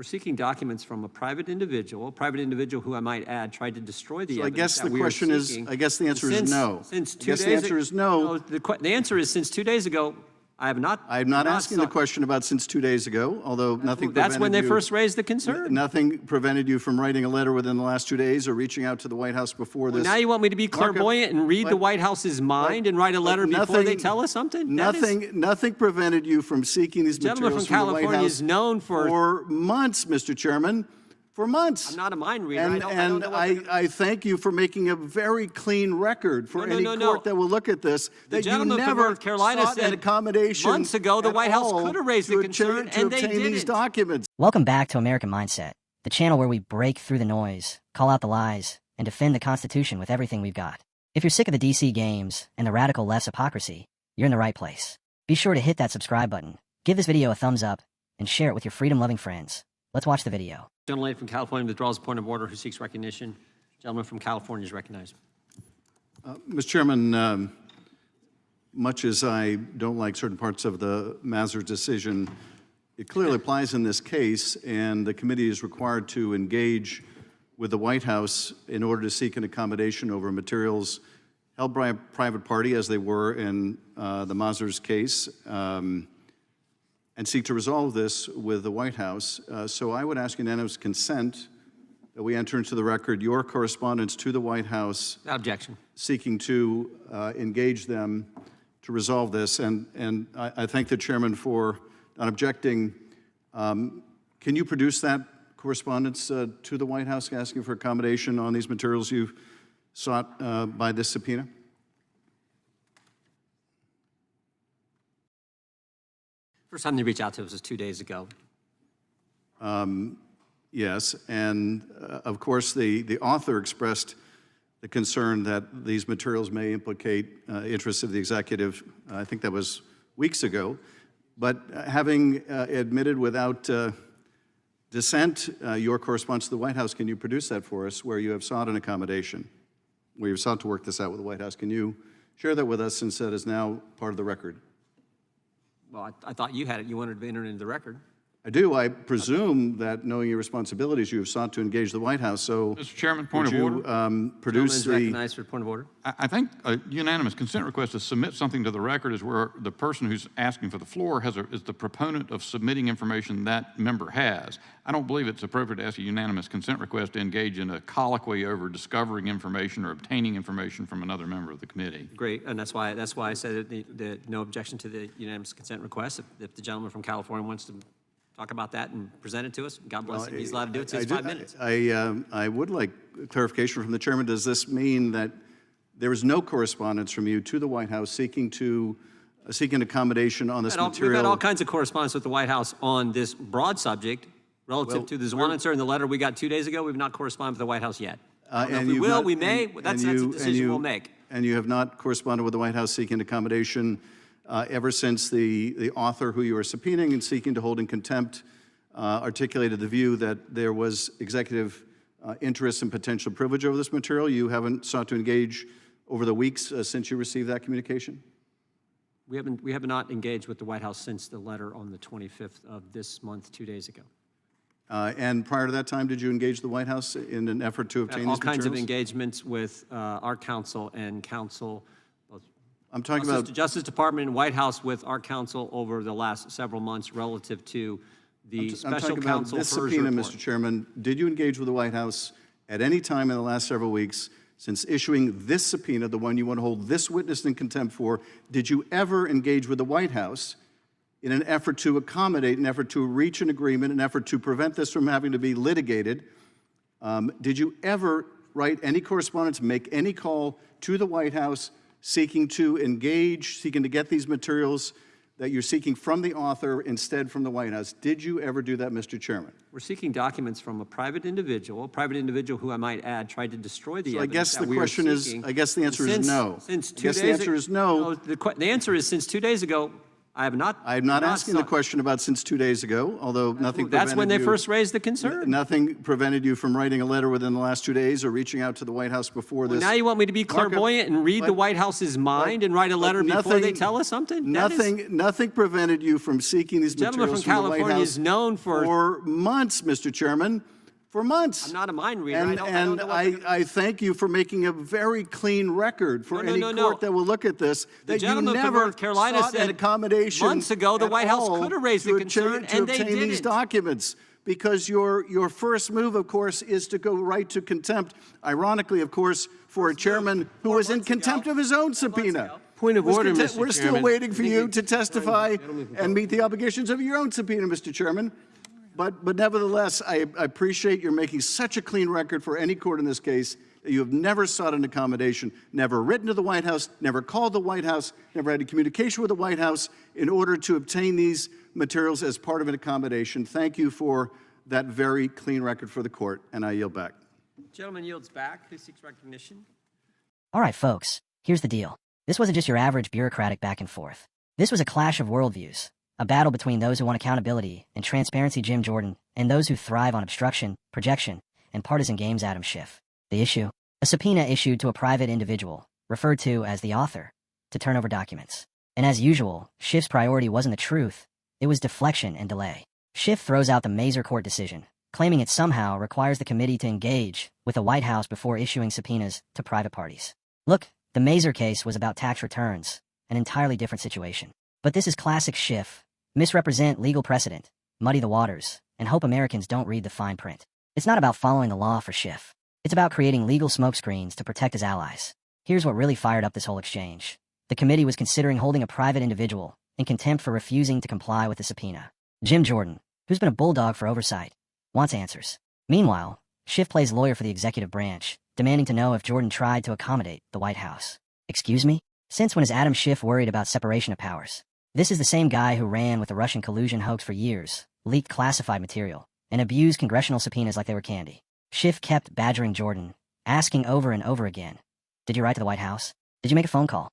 We're seeking documents from a private individual who, I might add, tried to destroy the evidence. I guess the question is, I guess the answer is no. Since 2 days the answer is no. The answer is since 2 days ago, I'm not asking the question about since 2 days ago, although nothing That's when they first raised the concern. Nothing prevented you from writing a letter within the last 2 days or reaching out to the White House before this. Now you want me to be clairvoyant and read the White House's mind and write a letter before they tell us something? Nothing prevented you from seeking these materials from the White House is known for months, Mr. Chairman. For months. I'm not a mind reader. I thank you for making a very clean record for any court that will look at this. The gentleman from North Carolina said accommodation months ago the White House could have raised the concern, and they didn't. These documents. Welcome back to American Mindset, the channel where we break through the noise, call out the lies, and defend the Constitution with everything we've got. If you're sick of the DC games and the radical left's hypocrisy, you're in the right place. Be sure to hit that subscribe button, give this video a thumbs up, and share it with your freedom-loving friends. Let's watch the video. Gentleman from California withdraws a point of order who seeks recognition. Gentleman from California is recognized. Mr. Chairman, much as I don't like certain parts of the Mazur decision, it clearly applies in this case, and the committee is required to engage with the White House in order to seek an accommodation over materials held by a private party, as they were in the Mazur's case, and seek to resolve this with the White House. So I would ask unanimous consent that we enter into the record your correspondence to the White House. Objection. Seeking to engage them to resolve this. And I thank the chairman for not objecting. Can you produce that correspondence to the White House asking for accommodation on these materials you sought by this subpoena? First time they reached out to us was 2 days ago. Yes, and of course the author expressed the concern that these materials may implicate interests of the executive. I think that was weeks ago. But having admitted without dissent your correspondence to the White House, can you produce that for us where you have sought an accommodation, where you've sought to work this out with the White House? Can you share that with us since that is now part of the record? Well, I thought you had it. You wanted to enter it into the record. I do. I presume that, knowing your responsibilities, you have sought to engage the White House. So, Mr. Chairman, point of order. Produce the recognized for point of order. I think a unanimous consent request to submit something to the record is where the person who's asking for the floor is the proponent of submitting information that member has. I don't believe it's appropriate to ask a unanimous consent request to engage in a colloquy over discovering information or obtaining information from another member of the committee. Great, and that's why I said that no objection to the unanimous consent request. If the gentleman from California wants to talk about that and present it to us, God bless him. He's allowed to do it. So it's 5 minutes. I would like clarification from the chairman. Does this mean that there is no correspondence from you to the White House seeking accommodation on this material? We've had all kinds of correspondence with the White House on this broad subject relative to the Zwan and the letter we got 2 days ago. We've not corresponded with the White House yet. If we will, we may. That's a decision we'll make. And you have not corresponded with the White House seeking accommodation ever since the author who you are subpoenaing and seeking to hold in contempt articulated the view that there was executive interest and potential privilege over this material. You haven't sought to engage over the weeks since you received that communication? We have not engaged with the White House since the letter on the 25th of this month, 2 days ago. And prior to that time, did you engage the White House in an effort to obtain these materials? All kinds of engagements with our counsel and counsel. I'm talking about the Justice Department and White House with our counsel over the last several months relative to the special counsel this subpoena, Mr. Chairman. Did you engage with the White House at any time in the last several weeks since issuing this subpoena, the one you want to hold this witness in contempt for? Did you ever engage with the White House in an effort to accommodate, an effort to reach an agreement, an effort to prevent this from having to be litigated? Did you ever write any correspondence, make any call to the White House seeking to engage, seeking to get these materials that you're seeking from the author instead from the White House? Did you ever do that, Mr. Chairman? We're seeking documents from a private individual who, I might add, tried to destroy the evidence. I guess the question is, I guess the answer is no. Since 2 days ago, the answer is since 2 days ago, I have not. I'm not asking the question about since 2 days ago, although nothing That's when they prevented first raised the concern. Nothing prevented you from writing a letter within the last 2 days or reaching out to the White House before this. Now you want me to be clairvoyant and read the White House's mind and write a letter before they tell us something? Nothing prevented you from seeking these materials from the White House. California is known for months, Mr. Chairman. For months. I'm not a mind reader. And I thank you for making a very clean record for any court that will look at this. The gentleman from North Carolina said an accommodation months ago the White House could have raised the concern, and they obtain these didn't. documents. Because your first move, of course, is to go right to contempt. Ironically, of course, for a chairman who was in contempt of his own subpoena. Point of order, Mr. Chairman. We're still waiting for you to testify and meet the obligations of your own subpoena, Mr. Chairman. But nevertheless, I appreciate you're making such a clean record for any court in this case that you have never sought an accommodation, never written to the White House, never called the White House, never had a communication with the White House in order to obtain these materials as part of an accommodation. Thank you for that very clean record for the court, and I yield back. Gentleman yields back. Who seeks recognition? All right, folks, here's the deal. This wasn't just your average bureaucratic back and forth. This was a clash of worldviews. A battle between those who want accountability and transparency, Jim Jordan, and those who thrive on obstruction, projection, and partisan games, Adam Schiff. The issue? A subpoena issued to a private individual, referred to as the author, to turn over documents. And as usual, Schiff's priority wasn't the truth, it was deflection and delay. Schiff throws out the Mazur court decision, claiming it somehow requires the committee to engage with the White House before issuing subpoenas to private parties. Look, the Mazur case was about tax returns, an entirely different situation. But this is classic Schiff. Misrepresent legal precedent, muddy the waters, and hope Americans don't read the fine print. It's not about following the law for Schiff. It's about creating legal smokescreens to protect his allies. Here's what really fired up this whole exchange. The committee was considering holding a private individual in contempt for refusing to comply with the subpoena. Jim Jordan, who's been a bulldog for oversight, wants answers. Meanwhile, Schiff plays lawyer for the executive branch, demanding to know if Jordan tried to accommodate the White House. Excuse me? Since when is Adam Schiff worried about separation of powers? This is the same guy who ran with the Russian collusion hoax for years, leaked classified material, and abused congressional subpoenas like they were candy. Schiff kept badgering Jordan, asking over and over again, "Did you write to the White House? Did you make a phone call?"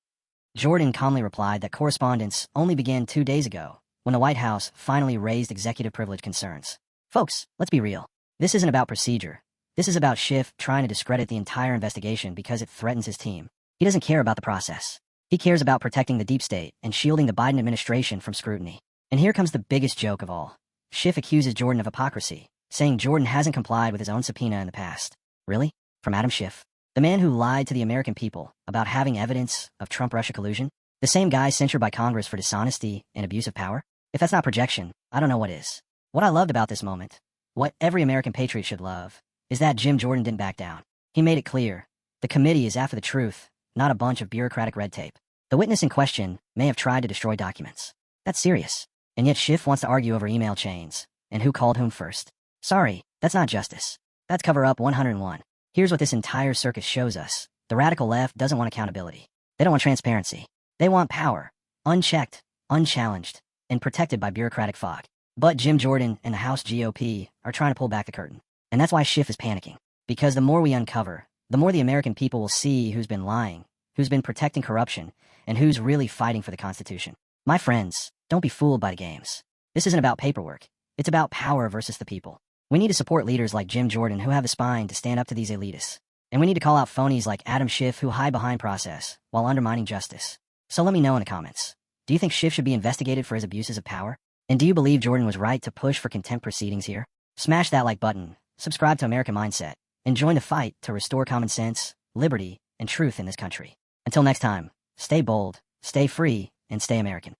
Jordan calmly replied that correspondence only began 2 days ago, when the White House finally raised executive privilege concerns. Folks, let's be real. This isn't about procedure. This is about Schiff trying to discredit the entire investigation because it threatens his team. He doesn't care about the process. He cares about protecting the deep state and shielding the Biden administration from scrutiny. And here comes the biggest joke of all. Schiff accuses Jordan of hypocrisy, saying Jordan hasn't complied with his own subpoena in the past. Really? From Adam Schiff? The man who lied to the American people about having evidence of Trump-Russia collusion? The same guy censured by Congress for dishonesty and abuse of power? If that's not projection, I don't know what is. What I loved about this moment, what every American patriot should love, is that Jim Jordan didn't back down. He made it clear. The committee is after the truth, not a bunch of bureaucratic red tape. The witness in question may have tried to destroy documents. That's serious. And yet Schiff wants to argue over email chains and who called whom first. Sorry, that's not justice. That's cover-up 101. Here's what this entire circus shows us. The radical left doesn't want accountability. They don't want transparency. They want power, unchecked, unchallenged, and protected by bureaucratic fog. But Jim Jordan and the House GOP are trying to pull back the curtain. And that's why Schiff is panicking. Because the more we uncover, the more the American people will see who's been lying, who's been protecting corruption, and who's really fighting for the Constitution. My friends, don't be fooled by the games. This isn't about paperwork. It's about power versus the people. We need to support leaders like Jim Jordan who have the spine to stand up to these elitists. And we need to call out phonies like Adam Schiff who hide behind process while undermining justice. So let me know in the comments. Do you think Schiff should be investigated for his abuses of power? And do you believe Jordan was right to push for contempt proceedings here? Smash that like button, subscribe to American Mindset, and join the fight to restore common sense, liberty, and truth in this country. Until next time, stay bold, stay free, and stay American.